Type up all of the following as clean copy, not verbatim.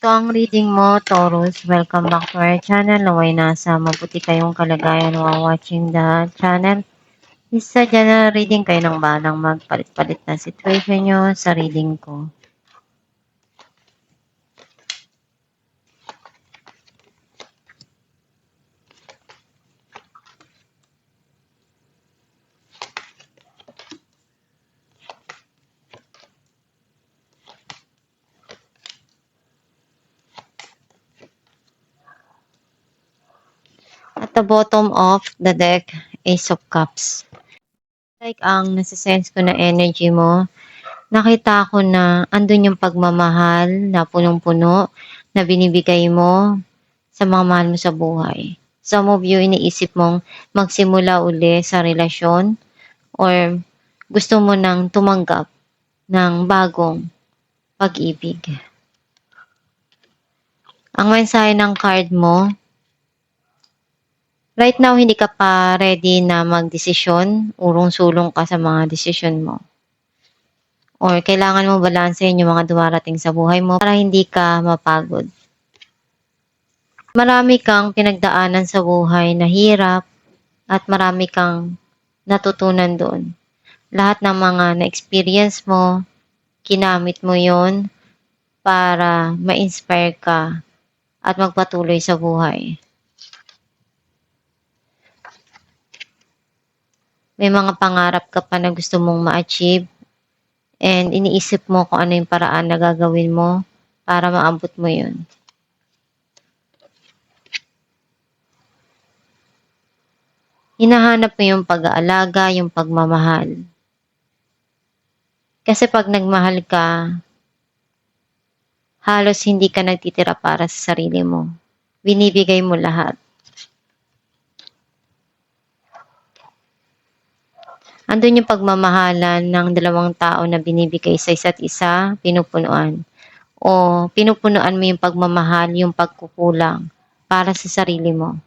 Ito ang reading mo, Taurus. Welcome back to our channel. Naway nasa mabuti kayong kalagayan while watching the channel. Isa general reading kayo ng balang magpalit-palit na situation nyo sa reading ko. At the bottom of the deck, Ace of Cups. Like ang nasa-sense ko na energy mo, nakita ko na andun yung pagmamahal na punong-puno na binibigay mo sa mga mahal mo sa buhay. Some of you, iniisip mong magsimula uli sa relasyon or gusto mo nang tumanggap ng bagong pag-ibig. Ang mensahe ng card mo, right now, hindi ka pa ready na magdesisyon, urong-sulong ka sa mga desisyon mo. Or kailangan mo balansehin yung mga dumarating sa buhay mo para hindi ka mapagod. Marami kang pinagdaanan sa buhay na hirap at marami kang natutunan doon. Lahat ng mga na-experience mo, kinamit mo yon para ma-inspire ka at magpatuloy sa buhay. May mga pangarap ka pa na gusto mong ma-achieve and iniisip mo kung ano yung paraan na gagawin mo para maabot mo yun. Hinahanap mo yung pag-aalaga, yung pagmamahal. Kasi pag nagmahal ka, halos hindi ka nagtitira para sa sarili mo. Binibigay mo lahat. Andun yung pagmamahalan ng dalawang tao na binibigay sa isa't isa, pinupunuan. O pinupunuan mo yung pagmamahal, yung pagkukulang para sa sarili mo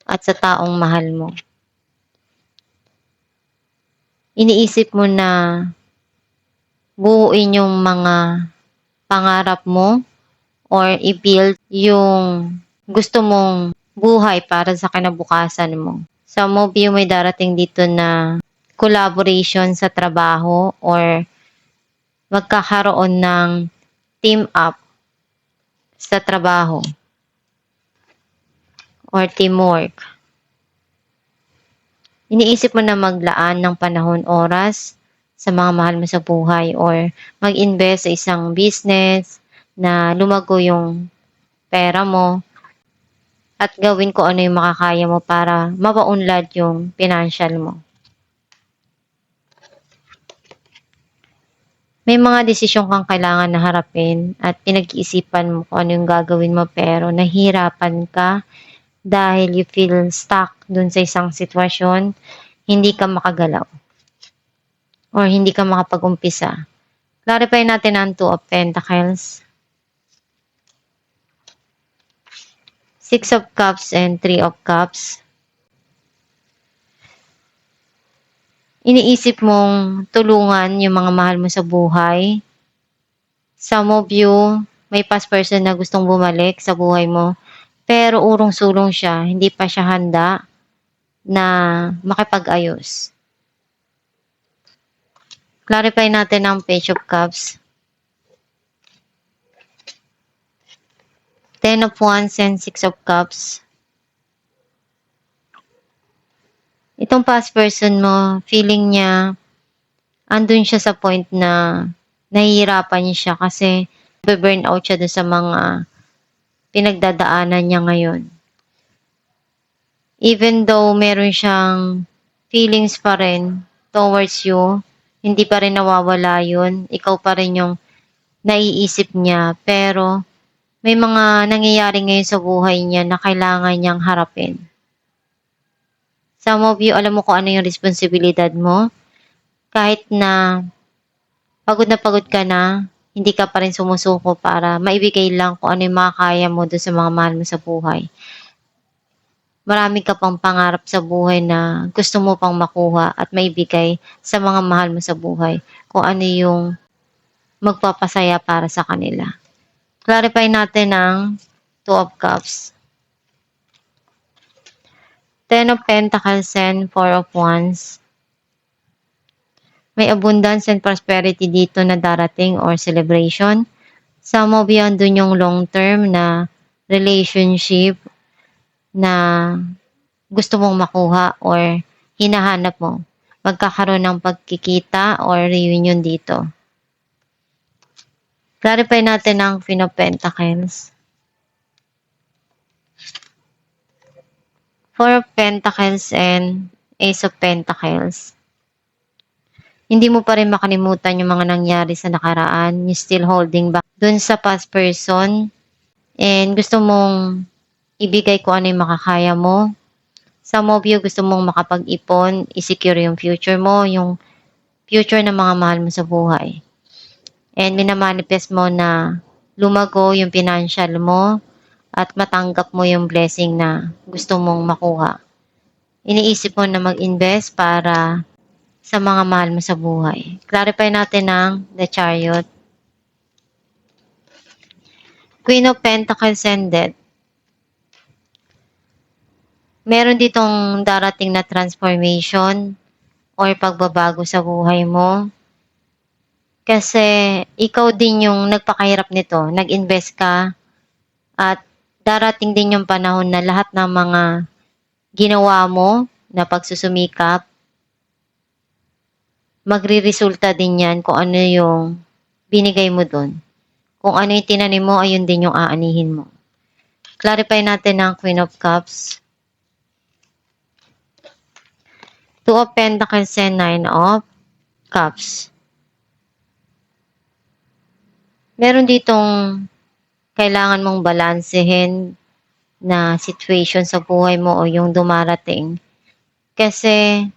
at sa taong mahal mo. Iniisip mo na buuin yung mga pangarap mo or i-build yung gusto mong buhay para sa kinabukasan mo. Some of you may darating dito na collaboration sa trabaho or magkakaroon ng team up sa trabaho or teamwork. Iniisip mo na maglaan ng panahon, oras sa mga mahal mo sa buhay or mag-invest sa isang business na lumago yung pera mo at gawin ko ano yung makakaya mo para mapaunlad yung financial mo. May mga desisyon kang kailangan na harapin at pinag-iisipan mo kung ano yung gagawin mo pero nahihirapan ka dahil you feel stuck dun sa isang sitwasyon, hindi ka makagalaw or hindi ka makapag-umpisa. Clarify natin ang Two of Pentacles, Six of Cups, and Three of Cups. Iniisip mong tulungan yung mga mahal mo sa buhay. Some of you, may past person na gustong bumalik sa buhay mo, pero urong-sulong siya, hindi pa siya handa na makipag-ayos. Clarify natin ang Page of Cups, Ten of Wands, and Six of Cups. Itong past person mo, feeling niya, andun siya sa point na nahihirapan siya kasi burn out siya dun sa mga pinagdadaanan niya ngayon. Even though meron siyang feelings pa rin towards you, hindi pa rin nawawala yun. Ikaw pa rin yung naiisip niya. Pero may mga nangyayari ngayon sa buhay niya na kailangan niyang harapin. Some of you, alam mo kung ano yung responsibilidad mo. Kahit na pagod ka na, hindi ka pa rin sumusuko para maibigay lang kung ano yung makakaya mo doon sa mga mahal mo sa buhay. Marami ka pang pangarap sa buhay na gusto mo pang makuha at maibigay sa mga mahal mo sa buhay. Kung ano yung magpapasaya para sa kanila. Clarify natin ang Two of Cups. Ten of Pentacles and Four of Wands. May abundance and prosperity dito na darating or celebration. Some of you, andun yung long-term na relationship na gusto mong makuha or hinahanap mo. Magkakaroon ng pagkikita or reunion dito. Clarify natin ang Queen of Pentacles. Four of Pentacles and Ace of Pentacles. Hindi mo pa rin makalimutan yung mga nangyari sa nakaraan. You still holding back dun sa past person. And gusto mong ibigay kung ano yung makakaya mo. Some of you gusto mong makapag-ipon, i-secure yung future mo, yung future ng mga mahal mo sa buhay. And minamanifest mo na lumago yung financial mo at matanggap mo yung blessing na gusto mong makuha. Iniisip mo na mag-invest para sa mga mahal mo sa buhay. Clarify natin ang The Chariot. Queen of Pentacles and Death. Meron ditong darating na transformation or pagbabago sa buhay mo. Kasi ikaw din yung nagpakahirap nito. Nag-invest ka at darating din yung panahon na lahat ng mga ginawa mo na pagsusumikap, magre-resulta din yan kung ano yung binigay mo dun. Kung ano yung tinanim mo, ayun din yung aanihin mo. Clarify natin ang Queen of Cups. Two of Pentacles and Nine of Cups. Meron ditong kailangan mong balansehin na situation sa buhay mo o yung dumarating. Kasi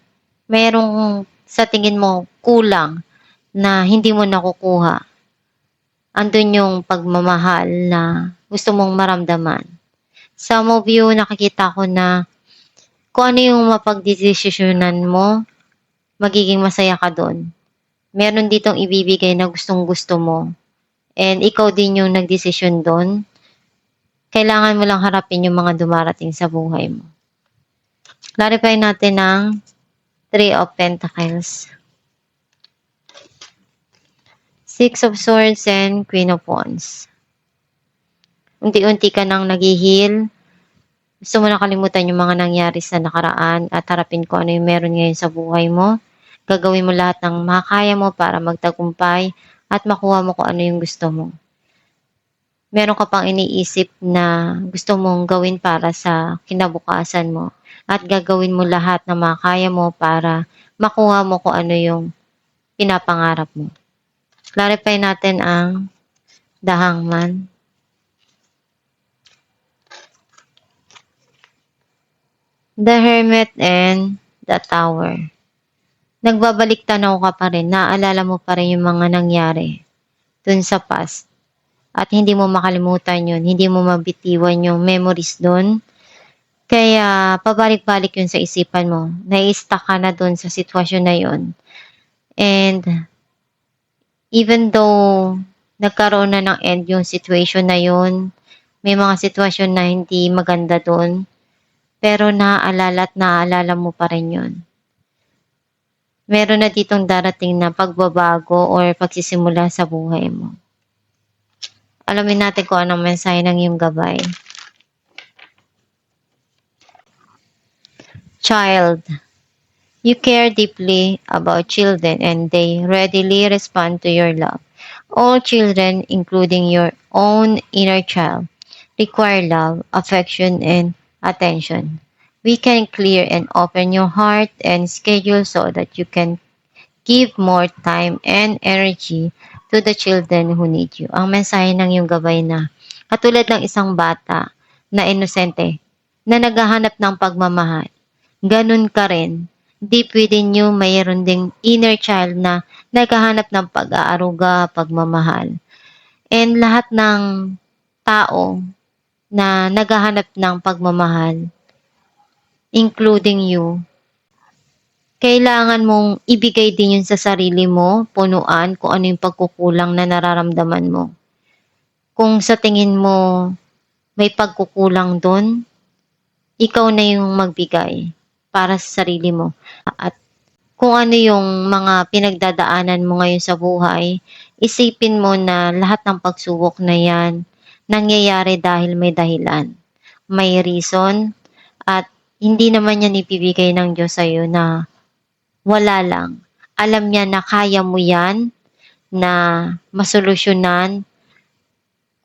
merong sa tingin mo kulang na hindi mo nakukuha. Andun yung pagmamahal na gusto mong maramdaman. Some of you, nakikita ko na kung ano yung mapagdesisyonan mo, magiging masaya ka doon. Meron ditong ibibigay na gustong gusto mo. And ikaw din yung nagdesisyon doon. Kailangan mo lang harapin yung mga dumarating sa buhay mo. Clarify natin ang Three of Pentacles. Six of Swords and Queen of Wands. Unti-unti ka nang nag-heal. Gusto mo nakalimutan yung mga nangyari sa nakaraan at harapin ko ano yung meron ngayon sa buhay mo. Gagawin mo lahat ng makakaya mo para magtagumpay at makuha mo kung ano yung gusto mo. Meron ka pang iniisip na gusto mong gawin para sa kinabukasan mo at gagawin mo lahat na makakaya mo para makuha mo kung ano yung pinapangarap mo. Clarify natin ang The Hangman. The Hermit and the Tower. Nagbabalik tanaw ka pa rin, naalala mo pa rin yung mga nangyari dun sa past. At hindi mo makalimutan yun, hindi mo mabitiwan yung memories dun. Kaya pabalik-balik yun sa isipan mo. Nai-stuck ka na dun sa sitwasyon na yun. And even though nagkaroon na ng end yung situation na yun, may mga sitwasyon na hindi maganda dun, pero naaalala at naaalala mo pa rin yun. Meron na ditong darating na pagbabago or pagsisimula sa buhay mo. Alamin natin kung anong mensahe ng iyong gabay. Child. You care deeply about children and they readily respond to your love. All children, including your own inner child, require love, affection, and attention. We can clear and open your heart and schedule so that you can give more time and energy to the children who need you. Ang mensahe ng iyong gabay na katulad ng isang bata na inosente na naghahanap ng pagmamahal. Ganun ka rin. Deep within you, mayroon ding inner child na naghahanap ng pag-aaruga, pagmamahal. And lahat ng tao na naghahanap ng pagmamahal, including you, kailangan mong ibigay din yun sa sarili mo, punuan kung ano yung pagkukulang na nararamdaman mo. Kung sa tingin mo may pagkukulang dun, ikaw na yung magbigay para sa sarili mo. At kung ano yung mga pinagdadaanan mo ngayon sa buhay, isipin mo na lahat ng pagsubok na yan, nangyayari dahil may dahilan. May reason at hindi naman yan ibibigay ng Diyos sa'yo na wala lang. Alam niya na kaya mo yan, na masolusyonan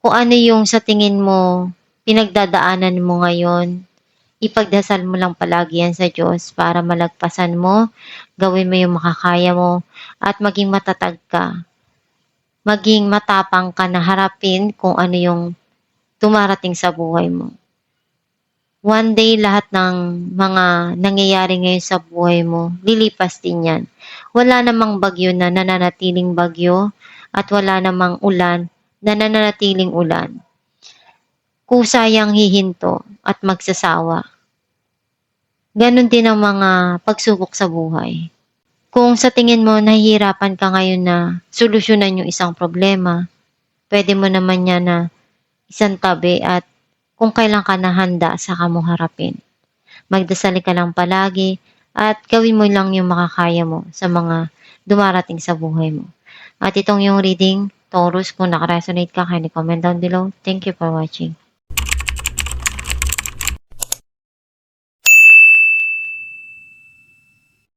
kung ano yung sa tingin mo pinagdadaanan mo ngayon. Ipagdasal mo lang palagi yan sa Diyos para malagpasan mo, gawin mo yung makakaya mo, at maging matatag ka. Maging matapang ka na harapin kung ano yung dumarating sa buhay mo. One day, lahat ng mga nangyayari ngayon sa buhay mo, lilipas din yan. Wala namang bagyo na nananatiling bagyo at wala namang ulan na nananatiling ulan. Kusayang hihinto at magsasawa. Ganon din ang mga pagsubok sa buhay. Kung sa tingin mo nahihirapan ka ngayon na solusyonan yung isang problema, pwede mo naman yan na isang tabi at kung kailan ka na handa, saka mo harapin. Magdasal ka lang palagi at gawin mo lang yung makakaya mo sa mga dumarating sa buhay mo. At itong yung reading, Taurus, kung nakaresonate ka, kindly comment down below. Thank you for watching.